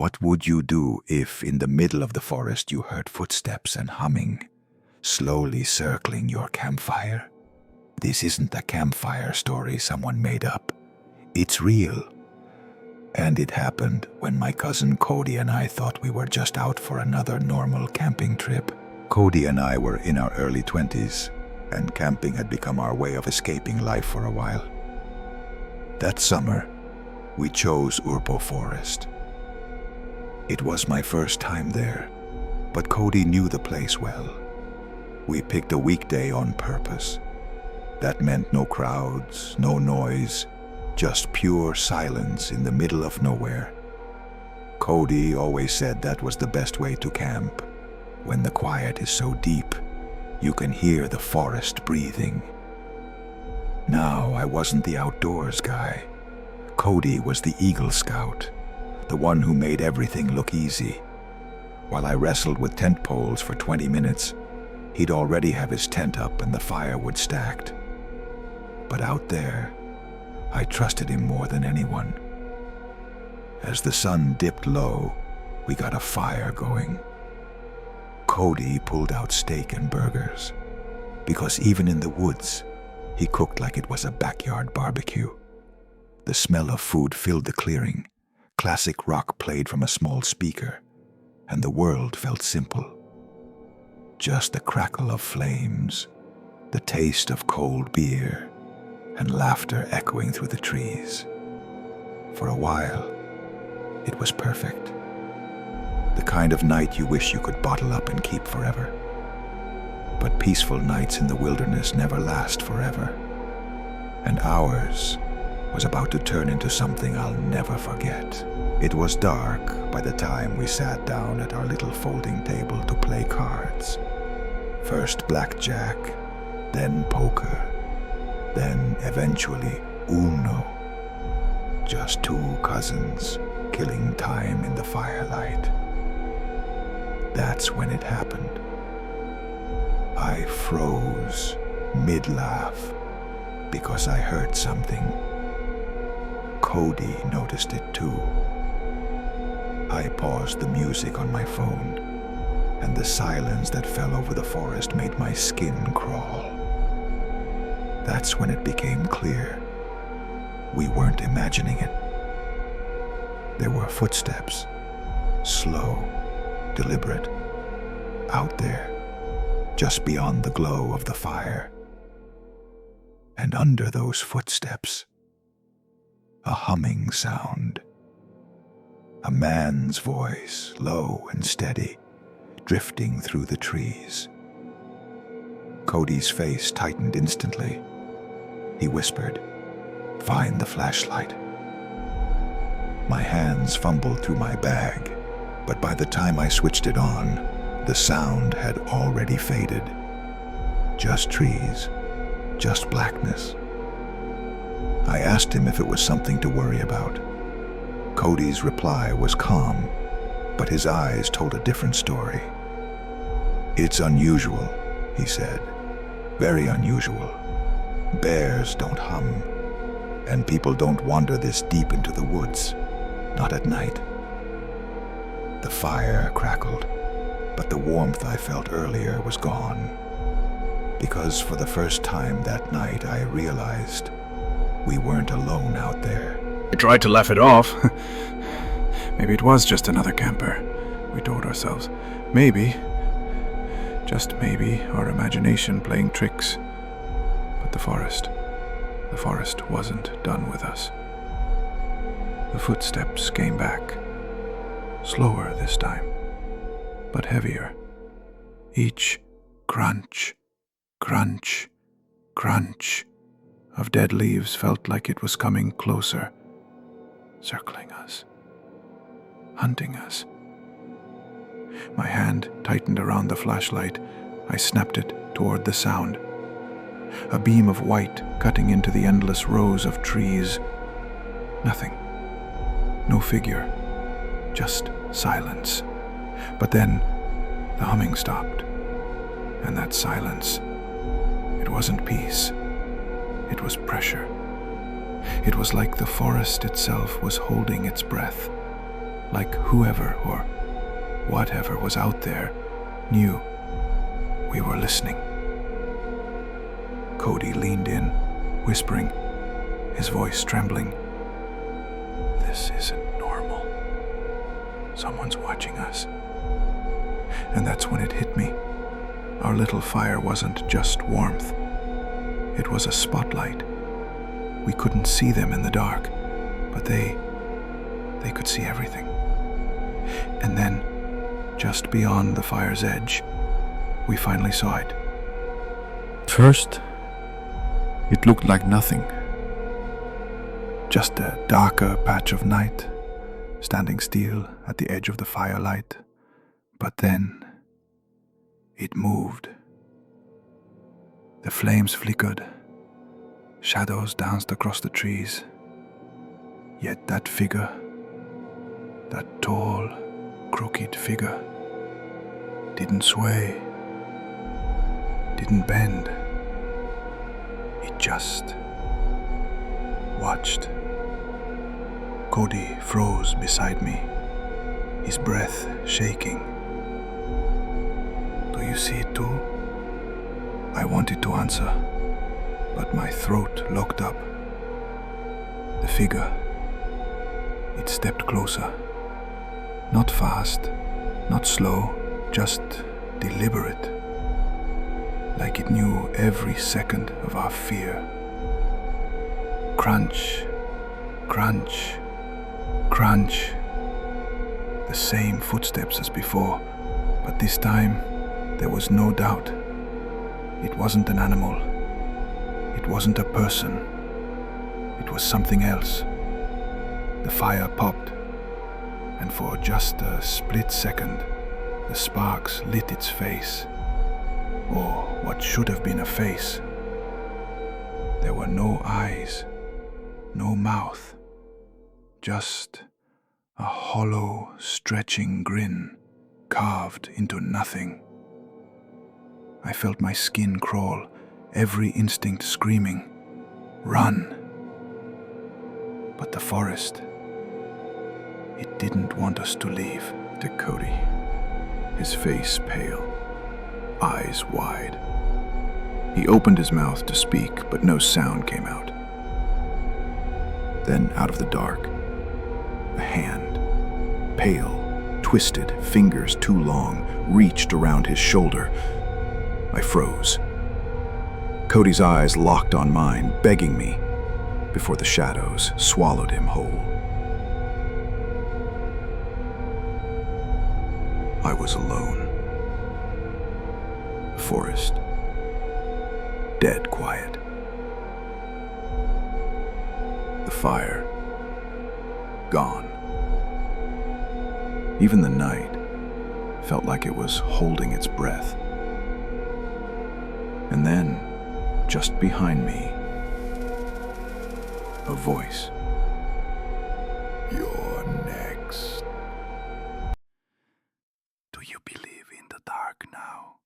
What would you do if, in the middle of the forest, you heard footsteps and humming, slowly circling your campfire? This isn't a campfire story someone made up. It's real. And it happened when my cousin Cody and I thought we were just out for another normal camping trip. Cody and I were in our early 20s, and camping had become our way of escaping life for a while. That summer, we chose Urpo Forest. It was my first time there, but Cody knew the place well. We picked a weekday on purpose. That meant no crowds, no noise, just pure silence in the middle of nowhere. Cody always said that was the best way to camp. When the quiet is so deep, you can hear the forest breathing. Now, I wasn't the outdoors guy. Cody was the Eagle Scout, the one who made everything look easy. While I wrestled with tent poles for 20 minutes, he'd already have his tent up and the firewood stacked. But out there, I trusted him more than anyone. As the sun dipped low, we got a fire going. Cody pulled out steak and burgers, because even in the woods, he cooked like it was a backyard barbecue. The smell of food filled the clearing. Classic rock played from a small speaker, and the world felt simple. Just the crackle of flames, the taste of cold beer, and laughter echoing through the trees. For a while, it was perfect. The kind of night you wish you could bottle up and keep forever. But peaceful nights in the wilderness never last forever. And ours was about to turn into something I'll never forget. It was dark by the time we sat down at our little folding table to play cards. First blackjack, then poker, then eventually Uno. Just two cousins killing time in the firelight. That's when it happened. I froze mid-laugh because I heard something. Cody noticed it too. I paused the music on my phone, and the silence that fell over the forest made my skin crawl. That's when it became clear. We weren't imagining it. There were footsteps, slow, deliberate, out there, just beyond the glow of the fire. And under those footsteps, a humming sound. A man's voice, low and steady, drifting through the trees. Cody's face tightened instantly. He whispered, "Find the flashlight." My hands fumbled through my bag, but by the time I switched it on, the sound had already faded. Just trees, just blackness. I asked him if it was something to worry about. Cody's reply was calm, but his eyes told a different story. "It's unusual," he said. "Very unusual. Bears don't hum, and people don't wander this deep into the woods, not at night." The fire crackled, but the warmth I felt earlier was gone. Because for the first time that night I realized we weren't alone out there. We tried to laugh it off. Maybe it was just another camper, we told ourselves. Maybe, just maybe, our imagination playing tricks. But the forest wasn't done with us. The footsteps came back, slower this time, but heavier. Each crunch, crunch, crunch of dead leaves felt like it was coming closer, circling us, hunting us. My hand tightened around the flashlight. I snapped it toward the sound. A beam of white cutting into the endless rows of trees. Nothing. No figure. Just silence. But then the humming stopped. And that silence, it wasn't peace. It was pressure. It was like the forest itself was holding its breath, like whoever or whatever was out there knew we were listening. Cody leaned in, whispering, his voice trembling. This isn't normal. Someone's watching us. And that's when it hit me. Our little fire wasn't just warmth. It was a spotlight. We couldn't see them in the dark, but they could see everything. And then, just beyond the fire's edge, we finally saw it. First, it looked like nothing. Just a darker patch of night, standing still at the edge of the firelight. But then, it moved. The flames flickered. Shadows danced across the trees. Yet that figure, that tall, crooked figure, didn't sway, didn't bend. It just watched. Cody froze beside me, his breath shaking. Do you see it too? I wanted to answer, but my throat locked up. The figure, it stepped closer. Not fast, not slow, just deliberate. Like it knew every second of our fear. Crunch, crunch, crunch. The same footsteps as before, but this time there was no doubt. It wasn't an animal. It wasn't a person. It was something else. The fire popped, and for just a split second, the sparks lit its face, or what should have been a face. There were no eyes, no mouth, just a hollow, stretching grin carved into nothing. I felt my skin crawl, every instinct screaming, "Run!" But the forest, it didn't want us to leave. To Cody, his face pale, eyes wide. He opened his mouth to speak, but no sound came out. Then, out of the dark, a hand, pale, twisted, fingers too long, reached around his shoulder. I froze. Cody's eyes locked on mine, begging me, before the shadows swallowed him whole. I was alone. The forest, dead quiet. The fire, gone. Even the night felt like it was holding its breath. And then, just behind me, a voice. You're next. Do you believe in the dark now?